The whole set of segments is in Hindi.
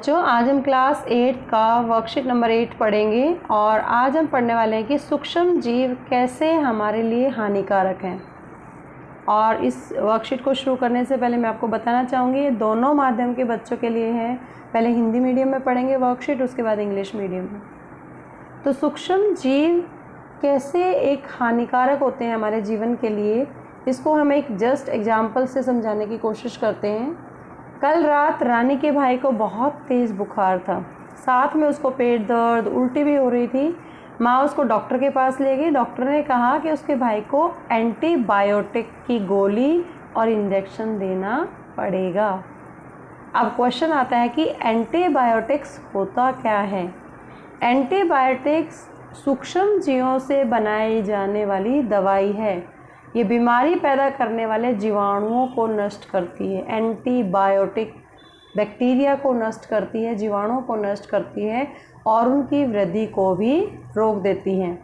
जो आज हम क्लास 8 का वर्कशीट नंबर 8 पढ़ेंगे और आज हम पढ़ने वाले हैं कि सूक्ष्म जीव कैसे हमारे लिए हानिकारक हैं। और इस वर्कशीट को शुरू करने से पहले मैं आपको बताना चाहूँगी ये दोनों माध्यम के बच्चों के लिए है। पहले हिंदी मीडियम में पढ़ेंगे वर्कशीट, उसके बाद इंग्लिश मीडियम में। तो सूक्ष्म जीव कैसे एक हानिकारक होते हैं हमारे जीवन के लिए, इसको हम एक जस्ट एग्जाम्पल से समझाने की कोशिश करते हैं। कल रात रानी के भाई को बहुत तेज़ बुखार था, साथ में उसको पेट दर्द, उल्टी भी हो रही थी। माँ उसको डॉक्टर के पास ले गई। डॉक्टर ने कहा कि उसके भाई को एंटीबायोटिक की गोली और इंजेक्शन देना पड़ेगा। अब क्वेश्चन आता है कि एंटीबायोटिक्स होता क्या है। एंटीबायोटिक्स सूक्ष्म जीवों से बनाई जाने वाली दवाई है। ये बीमारी पैदा करने वाले जीवाणुओं को नष्ट करती है। एंटीबायोटिक बैक्टीरिया को नष्ट करती है, जीवाणुओं को नष्ट करती है और उनकी वृद्धि को भी रोक देती हैं।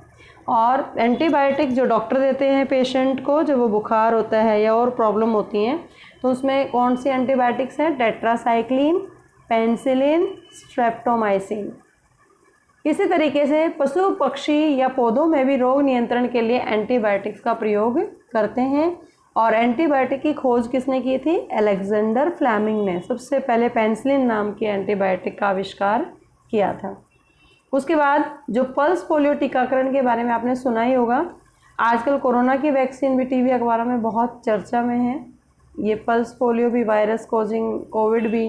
और एंटीबायोटिक जो डॉक्टर देते हैं पेशेंट को जब वो बुखार होता है या और प्रॉब्लम होती हैं, तो उसमें कौन सी एंटीबायोटिक्स हैं? Tetracycline, penicillin, streptomycin. इसी तरीके से पशु पक्षी या पौधों में भी रोग नियंत्रण के लिए एंटीबायोटिक्स का प्रयोग करते हैं। और एंटीबायोटिक की खोज किसने की थी? अलेक्जेंडर फ्लेमिंग ने सबसे पहले पेनिसिलिन नाम की एंटीबायोटिक का आविष्कार किया था। उसके बाद जो पल्स पोलियो टीकाकरण के बारे में आपने सुना ही होगा। आजकल कोरोना की वैक्सीन भी टीवी अखबारों में बहुत चर्चा में है। ये पल्स पोलियो भी, वायरस कॉजिंग कोविड भी।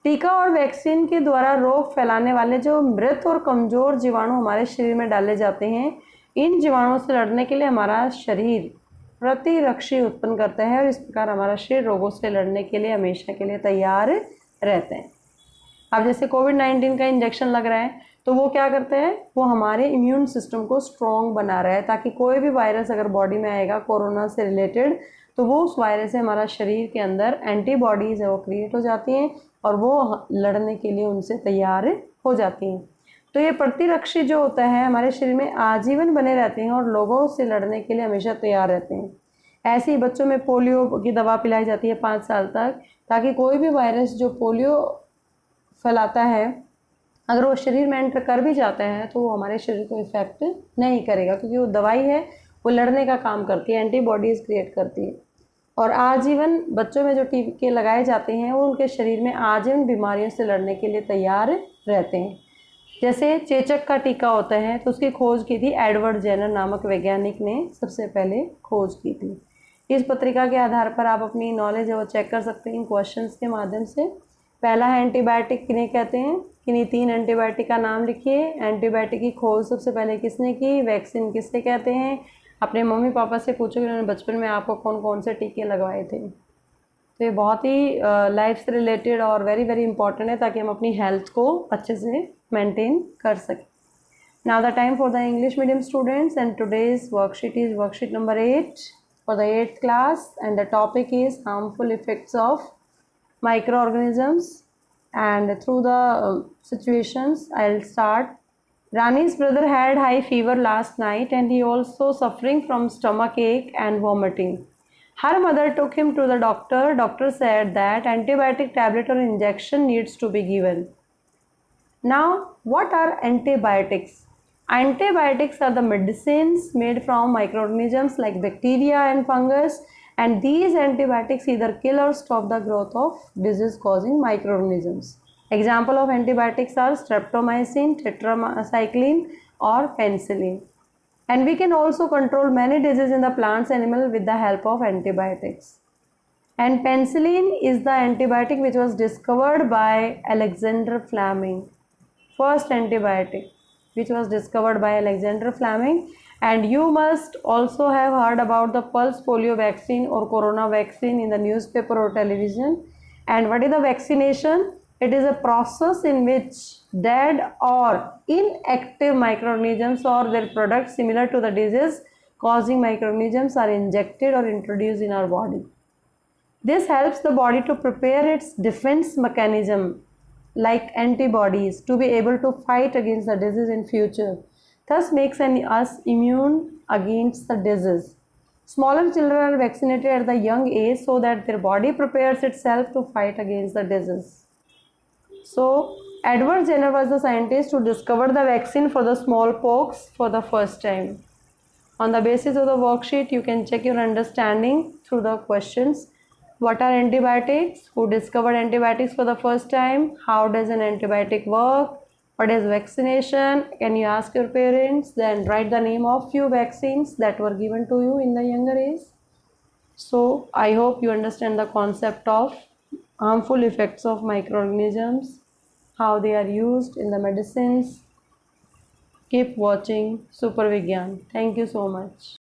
टीका और वैक्सीन के द्वारा रोग फैलाने वाले जो मृत और कमज़ोर जीवाणु हमारे शरीर में डाले जाते हैं, इन जीवाणुओं से लड़ने के लिए हमारा शरीर प्रतिरक्षी उत्पन्न करता है और इस प्रकार हमारा शरीर रोगों से लड़ने के लिए हमेशा के लिए तैयार रहते हैं। अब जैसे कोविड-19 का इंजेक्शन लग रहा है, तो वो क्या करते हैं? वो हमारे इम्यून सिस्टम को स्ट्रॉन्ग बना रहा है, ताकि कोई भी वायरस अगर बॉडी में आएगा कोरोना से रिलेटेड, तो वो उस वायरस से हमारा शरीर के अंदर एंटीबॉडीज़ है वो क्रिएट हो जाती हैं और वो लड़ने के लिए उनसे तैयार हो जाती हैं। तो ये प्रतिरक्षी जो होता है हमारे शरीर में आजीवन बने रहते हैं और लोगों से लड़ने के लिए हमेशा तैयार रहते हैं। ऐसे ही बच्चों में पोलियो की दवा पिलाई जाती है 5 साल तक, ताकि कोई भी वायरस जो पोलियो फैलाता है अगर वो शरीर में एंटर कर भी जाता है तो वो हमारे शरीर को इफ़ेक्ट नहीं करेगा, क्योंकि वो दवाई है वो लड़ने का काम करती है, एंटीबॉडीज़ क्रिएट करती है। और आजीवन बच्चों में जो टीके लगाए जाते हैं वो उनके शरीर में आजीवन बीमारियों से लड़ने के लिए तैयार रहते हैं। जैसे चेचक का टीका होता है, तो उसकी खोज की थी एडवर्ड जेनर नामक वैज्ञानिक ने सबसे पहले खोज की थी। इस पत्रिका के आधार पर आप अपनी नॉलेज है वो चेक कर सकते हैं इन क्वेश्चंस के माध्यम से। पहला है एंटीबायोटिक किन्हें कहते हैं? किन्हीं 3 एंटीबायोटिक का नाम लिखिए। एंटीबायोटिक की खोज सबसे पहले किसने की? वैक्सीन किससे कहते हैं? अपने मम्मी पापा से पूछो कि उन्होंने बचपन में आपको कौन कौन से टीके लगवाए थे। तो ये बहुत ही लाइफ से रिलेटेड और वेरी वेरी इंपॉर्टेंट है, ताकि हम अपनी हेल्थ को अच्छे से मेंटेन कर सकें। Now the time for the English medium students and today's worksheet is worksheet number 8 for the 8th class and the topic is harmful effects of microorganisms. And through the situations I'll start. Rani's brother had high fever last night and he also suffering from stomach ache and vomiting. Her mother took him to the doctor. Doctor said that antibiotic tablet or injection needs to be given. Now, what are antibiotics? Antibiotics are the medicines made from microorganisms like bacteria and fungus, and these antibiotics either kill or stop the growth of disease causing microorganisms. Example of antibiotics are streptomycin, tetracycline or penicillin. And we can also control many diseases in the plants animal with the help of antibiotics. And penicillin is the antibiotic which was discovered by Alexander Fleming. First antibiotic which was discovered by Alexander Fleming. And you must also have heard about the pulse polio vaccine or corona vaccine in the newspaper or television. And what is the vaccination? It is a process in which dead or inactive microorganisms or their products similar to the disease causing microorganisms are injected or introduced in our body. This helps the body to prepare its defense mechanism like antibodies to be able to fight against the disease in future. Thus makes us immune against the disease. Smaller children are vaccinated at the young age so that their body prepares itself to fight against the disease. So Edward Jenner was the scientist who discovered the vaccine for the smallpox for the first time. On the basis of the worksheet, you can check your understanding through the questions. What are antibiotics? Who discovered antibiotics for the first time? How does an antibiotic work? What is vaccination? Can you ask your parents? Then write the name of few vaccines that were given to you in the younger age. So I hope you understand the concept of harmful effects of microorganisms, how they are used in the medicines. Keep watching Super Vigyan. Thank you so much.